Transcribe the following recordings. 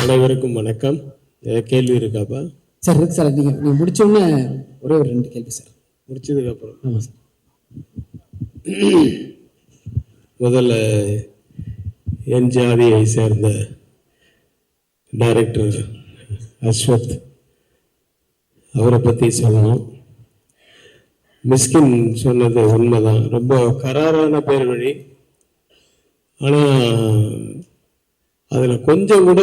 அனைவருக்கும் வணக்கம். கேள்வி இருக்காப்பா? சார் இருக்கு சார். நீங்க முடிச்சோன்னே ஒரே ஒரு 2 கேள்வி சார். முடிச்சதுக்கு அப்புறம். ஆமாம் சார். முதல்ல என் ஜாதியை சேர்ந்த டைரக்டர் அஸ்வத் அவரை பற்றி சொல்லணும். மிஸ்கின் சொன்னது உண்மைதான். ரொம்ப கராரான பேர் வழி. ஆனால் அதில் கொஞ்சம் கூட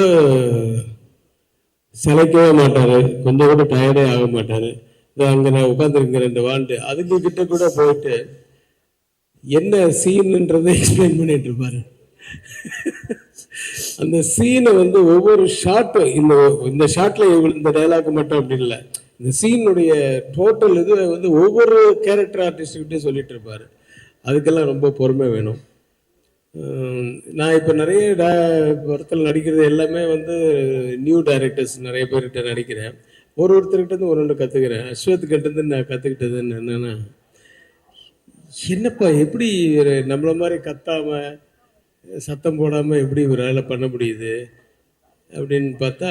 சிலைக்கவே மாட்டார், கொஞ்சம் கூட டயர்டே ஆக மாட்டார். அங்கே நான் உட்காந்துருக்கிறேன் இந்த வாண்டு அதுக்கு கிட்ட கூட போயிட்டு என்ன சீன்ன்றதை எக்ஸ்பிளைன் பண்ணிட்டு இருப்பாரு. அந்த சீனை வந்து ஒவ்வொரு ஷாட்டும் இந்த ஷாட்ல இந்த டைலாக் மட்டும் அப்படி இல்லை, இந்த சீனுடைய டோட்டல் இது வந்து ஒவ்வொரு கேரக்டர் ஆர்டிஸ்ட்கிட்டே சொல்லிட்டு இருப்பாரு. அதுக்கெல்லாம் ரொம்ப பொறுமை வேணும். நான் இப்போ நிறைய படத்தில் நடிக்கிறது எல்லாமே வந்து நியூ டைரக்டர்ஸ் நிறைய பேர்கிட்ட நடிக்கிறேன். ஒருத்தர்கிட்ட ஒன்று கற்றுக்கிறேன். அஸ்வத்துக்கிட்ட நான் கற்றுக்கிட்டதுன்னு என்னென்னா, என்னப்பா எப்படி நம்மளை மாதிரி கத்தாமல் சத்தம் போடாமல் எப்படி இவரால் பண்ண முடியுது அப்படின்னு பார்த்தா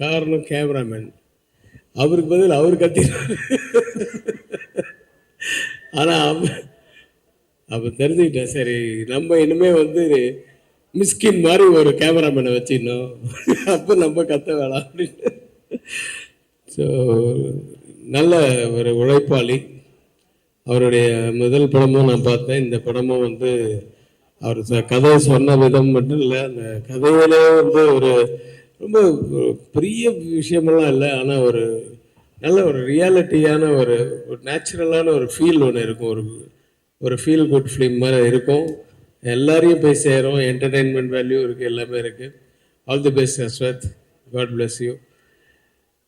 காரணம் கேமராமேன். அவருக்கு பதில் அவர் கத்தினார். ஆனால் அப்போ தெரிஞ்சுக்கிட்டேன், சரி நம்ம இனிமே வந்து மிஸ்கின் மாதிரி ஒரு கேமராமேனை வச்சிடணும், அப்போ நம்ம கத்த வேணாம் அப்படின்னு. ஸோ நல்ல ஒரு உழைப்பாளி. அவருடைய முதல் படமும் நான் பார்த்தேன். இந்த படமும் வந்து அவர் கதை சொன்ன விதம் மட்டும் இல்லை, அந்த கதையிலே வந்து ஒரு ரொம்ப பெரிய விஷயமெல்லாம் இல்லை, ஆனால் ஒரு நல்ல ஒரு ரியாலிட்டியான ஒரு நேச்சுரலான ஒரு ஃபீல் ஒன்று இருக்கும். ஒரு ஃபீல் குட் ஃபிலிம் மாதிரி இருக்கும். எல்லாரையும் போய் சேரும். என்டர்டெயின்மெண்ட் வேல்யூ இருக்குது, எல்லாமே இருக்குது. All the best Ashwath. God bless you.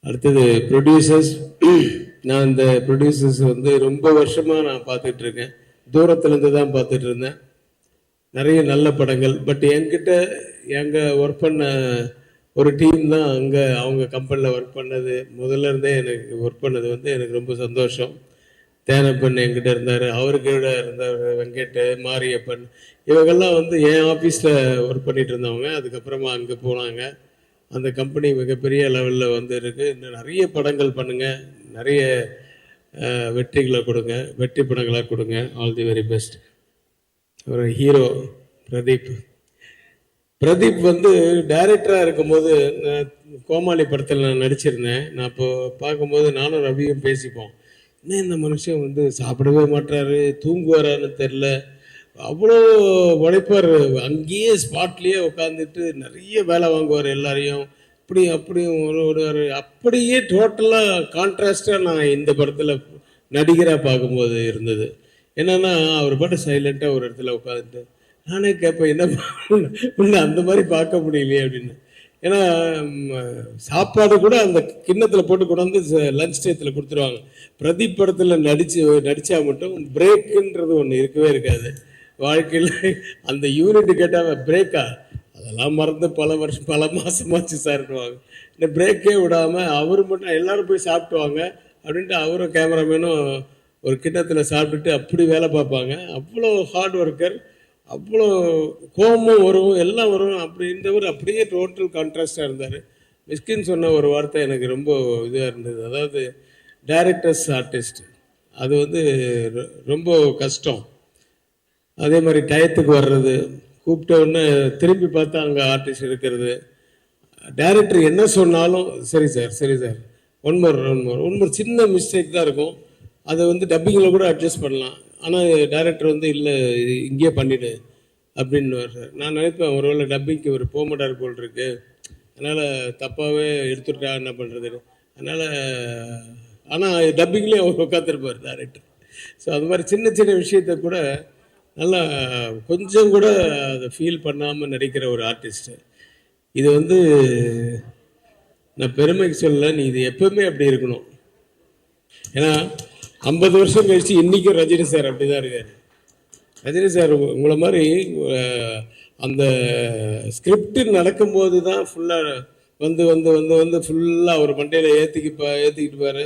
அடுத்தது ப்ரொடியூசர்ஸ். நான் இந்த ப்ரொடியூசர்ஸ் வந்து ரொம்ப வருஷமாக நான் பார்த்துட்ருக்கேன். தூரத்துலேருந்து தான் பார்த்துட்டு இருந்தேன். நிறைய நல்ல படங்கள். பட் என்கிட்ட ஒர்க் பண்ண ஒரு டீம் தான் அங்கே அவங்க கம்பெனியில் ஒர்க் பண்ணது. முதல்ல இருந்தே எனக்கு ஒர்க் பண்ணது வந்து எனக்கு ரொம்ப சந்தோஷம். தேனப்பன் என்கிட்ட இருந்தார், அவருக்கு இருந்தார் வெங்கட், மாரியப்பன், இவங்கெல்லாம் வந்து என் ஆஃபீஸில் ஒர்க் பண்ணிட்டு இருந்தவங்க. அதுக்கப்புறமா அங்கே போனாங்க. அந்த கம்பெனி மிகப்பெரிய லெவலில் வந்து இருக்குது. இன்னும் நிறைய படங்கள் பண்ணுங்கள், நிறைய வெற்றிகளை கொடுங்க, வெற்றி படங்களாக கொடுங்க. All the very best. ஒரு ஹீரோ பிரதீப் வந்து டைரக்டராக இருக்கும்போது கோமாளி படத்தில் நான் நடிச்சிருந்தேன். நான் இப்போ பார்க்கும்போது நானும் ரவியும் பேசிப்போம், என்ன இந்த மனுஷன் வந்து சாப்பிடவே மாட்டாரு, தூங்குவாரான்னு தெரில, அவ்வளோ உழைப்பார். அங்கேயே ஸ்பாட்லேயே உட்காந்துட்டு நிறைய வேலை வாங்குவார் எல்லாரையும். அப்படியும் ஒரு அப்படியே டோட்டலாக கான்ட்ராஸ்டாக நான் இந்த படத்தில் நடிகராக பார்க்கும்போது இருந்தது. என்னன்னா அவர் பாட்டு சைலண்ட்டாக ஒரு இடத்துல உட்காந்துட்டு நானே கேட்பேன், என்ன அந்த மாதிரி பார்க்க முடியலையே அப்படின்னு. ஏன்னா சாப்பாடு கூட அந்த கிண்ணத்தில் போட்டு கொண்டாந்து லஞ்ச் டயத்தில் கொடுத்துருவாங்க. பிரதீப் படத்தில் நடித்தா மட்டும் பிரேக்குன்றது ஒன்று இருக்கவே இருக்காது வாழ்க்கையில். அந்த யூனிட் கேட்டால் பிரேக்கா, அதெல்லாம் மறந்து பல மாதமாச்சு சார்ட்டுவாங்க. இந்த பிரேக்கே விடாமல் அவர் மட்டும் எல்லோரும் போய் சாப்பிட்டுவாங்க அப்படின்ட்டு அவரும் கேமராமேனும் ஒரு கிண்ணத்தில் சாப்பிட்டுட்டு அப்படி வேலை பார்ப்பாங்க. அவ்வளோ ஹார்ட் ஒர்க்கர், அவ்வளோ கோபமும் வரும், எல்லாம் வரும். அப்படின்றவர் அப்படியே டோட்டல் கான்ட்ராஸ்டாக இருந்தார். மிஸ்கின் சொன்ன ஒரு வார்த்தை எனக்கு ரொம்ப இதாக இருந்தது. அதாவது டைரக்டர்ஸ் ஆர்டிஸ்ட் அது வந்து ரொம்ப கஷ்டம். அதே மாதிரி டயத்துக்கு வர்றது, கூப்பிட்ட உடனே திரும்பி பார்த்தா அங்கே ஆர்டிஸ்ட் இருக்கிறது. டைரக்டர் என்ன சொன்னாலும் சரி சார் ஒன் மோர் சின்ன மிஸ்டேக் தான் இருக்கும். அதை வந்து டப்பிங்கில் கூட அட்ஜஸ்ட் பண்ணலாம். ஆனால் டைரக்டர் வந்து இல்லை இங்கேயே பண்ணிவிடு அப்படின்னு சார். நான் நினைப்பேன் ஒருவேளை டப்பிங்க்கு ஒரு போக மாட்டார் போல் இருக்கு, அதனால் தப்பாகவே எடுத்துட்டா என்ன பண்ணுறது. அதனால் ஆனால் டப்பிங்லேயே அவர் உட்காந்துருப்பார் டைரக்டர். ஸோ அது மாதிரி சின்ன விஷயத்த கூட நல்லா கொஞ்சம் கூட அதை ஃபீல் பண்ணாமல் நடிக்கிற ஒரு ஆர்டிஸ்ட்டு. இது வந்து நான் பெருமைக்கு சொல்லலை, நீ இது எப்பவுமே அப்படி இருக்கணும். ஏன்னா 50 வருஷம் கழிச்சு இன்றைக்கும் ரஜினி சார் அப்படி தான் இருக்கார். ரஜினி சார் உங்களை மாதிரி அந்த ஸ்கிரிப்ட் நடக்கும்போது தான் ஃபுல்லாக வந்து ஃபுல்லாக அவர் மண்டையில் ஏற்றிக்கிட்டுப்பார்,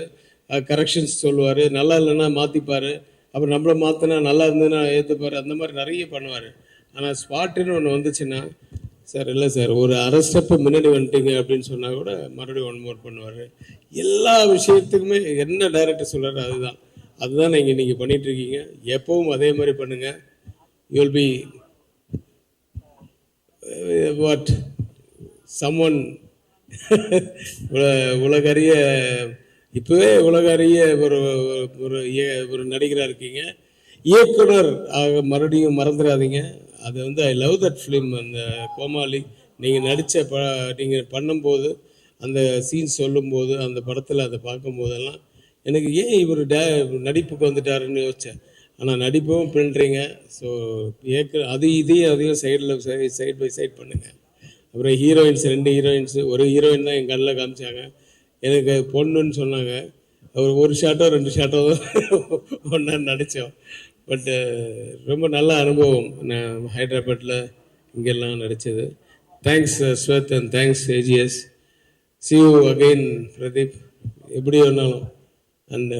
கரெக்ஷன்ஸ் சொல்லுவார், நல்லா இல்லைன்னா மாற்றிப்பார், அப்புறம் நம்மளை மாற்றினா நல்லா இருந்ததுன்னா ஏற்றுப்பார், அந்த மாதிரி நிறைய பண்ணுவார். ஆனால் ஸ்பாட்டுன்னு ஒன்று வந்துச்சுன்னா சார் இல்லை சார் ஒரு அரை ஸ்டெப்பு முன்னாடி வந்துட்டீங்க அப்படின்னு சொன்னால் கூட மறுபடியும் ஒன் மோர் பண்ணுவார். எல்லா விஷயத்துக்குமே என்ன டைரக்டர் சொல்கிறாரு அதுதான் நீங்கள் இன்றைக்கி பண்ணிகிட்ருக்கீங்க. எப்பவும் அதே மாதிரி பண்ணுங்கள். You will be what someone உலகறிய இப்போவே உலகறிய ஒரு நடிகராக இருக்கீங்க. இயக்குனர் ஆக மறுபடியும் மறந்துடாதீங்க. அது வந்து ஐ லவ் தட் ஃபிலிம். அந்த கோமாளி நீங்கள் நீங்கள் பண்ணும்போது அந்த சீன் சொல்லும்போது அந்த படத்தில் அதை பார்க்கும்போதெல்லாம் எனக்கு ஏன் இவர் நடிப்புக்கு வந்துட்டாருன்னு யோசித்தேன். ஆனால் நடிப்பும் பண்ணுறீங்க. ஸோ அதையும் சைடு பை சைட் பண்ணுங்கள். அப்புறம் ஹீரோயின்ஸ் 2 ஹீரோயின்ஸ், ஒரு ஹீரோயின் தான் என் கண்ணில் காமிச்சாங்க. எனக்கு பொண்ணுன்னு சொன்னாங்க. ஒரு ஷாட்டோ 2 ஷாட்டோ ஒன்றா நடித்தோம். பட்டு ரொம்ப நல்ல அனுபவம். நான் ஹைதராபாத்தில் இங்கெல்லாம் நடித்தது. தேங்க்ஸ் ஸ்வேத் and thanks AGS. see you again Pradeep. எப்படி வேணாலும் அந்த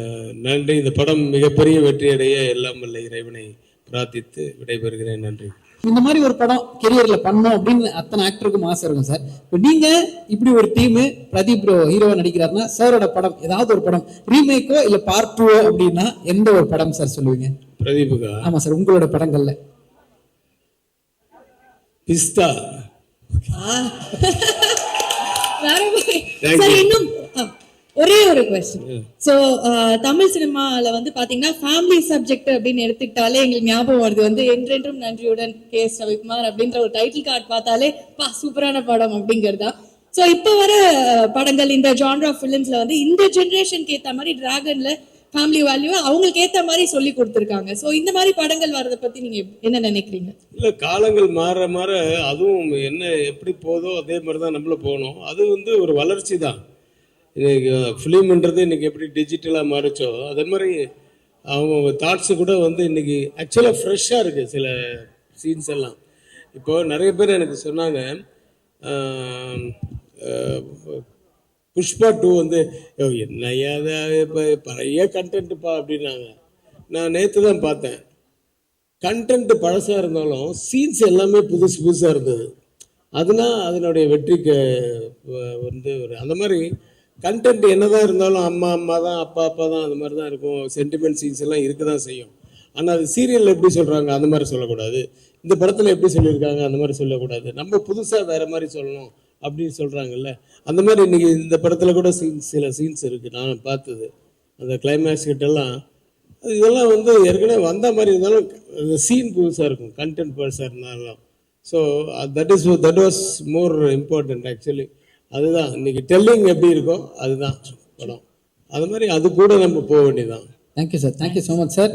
நன்றி. இந்த படம் மிகப்பெரிய வெற்றியடைய எல்லாம் வல்ல இறைவனை பிரார்த்தித்து விடைபெறுகிறேன். நன்றி. இந்த மாதிரி ஒரு படம் கெரியர்ல பண்ணோம் அப்படின்னு அத்தனை ஆக்டருக்கும் ஆசை இருக்கும் சார். இப்போ நீங்க இப்படி ஒரு டீம் பிரதீப் ப்ரோ ஹீரோவா நடிக்கிறாருன்னா சாரோட படம் ஏதாவது ஒரு படம் ரீமேக்கோ இல்ல பார்ட் 2 அப்படின்னா எந்த ஒரு படம் சார் சொல்லுவீங்க? பிரதீப்புக்கா? ஆமா சார், உங்களோட படங்கள்ல. பிஸ்தா. சார் இன்னும் ஒரே ஒரு கொஸ்டின். சோ தமிழ் சினிமால வந்து பாத்தீங்கன்னா ஃபேமிலி சப்ஜெக்ட் அப்படின்னு எடுத்துக்கிட்டாலே எங்களுக்கு ஞாபகம் வருது வந்து என்றென்றும் நன்றியுடன் KS ரவிக்குமார் அப்படின்ற ஒரு டைட்டில் கார்டு பார்த்தாலே சூப்பரான படம் அப்படிங்கறதா. சோ இப்ப வர படங்கள் இந்த ஜான்ரா பிலிம்ஸ்ல வந்து இந்த ஜெனரேஷனுக்கு ஏத்த மாதிரி டிராகன்ல ஃபேமிலி வேல்யூ அவங்களுக்கு ஏத்த மாதிரி சொல்லி கொடுத்துருக்காங்க. சோ இந்த மாதிரி படங்கள் வர்றதை பத்தி நீங்க என்ன நினைக்கிறீங்க? இல்ல, காலங்கள் மாற மாற அதுவும் என்ன எப்படி போதோ அதே மாதிரிதான் நம்மளும் போகணும். அது வந்து ஒரு வளர்ச்சி தான். இன்னைக்கு ஃபிலிம்ன்றது இன்னைக்கு எப்படி டிஜிட்டலாக மாறிச்சோ அதே மாதிரி அவங்க தாட்ஸு கூட வந்து இன்னைக்கு ஆக்சுவலாக ஃப்ரெஷ்ஷாக இருக்குது சில சீன்ஸ் எல்லாம். இப்போது நிறைய பேர் எனக்கு சொன்னாங்க புஷ்பா 2 வந்து என்னையா இப்போ பழைய கண்டென்ட்டுப்பா அப்படின்னாங்க. நான் நேற்று தான் பார்த்தேன். கண்டென்ட் பழசாக இருந்தாலும் சீன்ஸ் எல்லாமே புதுசாக இருந்தது. அதனுடைய வெற்றிக்கு வந்து ஒரு அந்த மாதிரி கண்டென்ட் என்னதான் இருந்தாலும் அம்மா தான் அப்பா தான் அந்த மாதிரி தான் இருக்கும். சென்டிமெண்ட் சீன்ஸ் எல்லாம் இருக்க தான் செய்யும். ஆனால் அது சீரியலில் எப்படி சொல்கிறாங்க அந்த மாதிரி சொல்லக்கூடாது. இந்த படத்தில் எப்படி சொல்லியிருக்காங்க அந்த மாதிரி சொல்லக்கூடாது. நம்ம புதுசாக வேறு மாதிரி சொல்லணும் அப்படின்னு சொல்கிறாங்கல்ல. அந்த மாதிரி இன்றைக்கி இந்த படத்தில் கூட சில சீன்ஸ் இருக்குது நான் பார்த்தது. அந்த கிளைமேக்ஸ் கிட்டெல்லாம் இதெல்லாம் வந்து ஏற்கனவே வந்த மாதிரி இருந்தாலும் அந்த சீன் புதுசாக இருக்கும், கண்டென்ட் புதுசாக இருந்தாலும். So that was more important actually. அதுதான் இன்னைக்கு டெல்லிங் எப்படி இருக்கோ அதுதான் படம். அது மாதிரி அது கூட நம்ம போக வேண்டியதான். Thank you sir, thank you so much sir.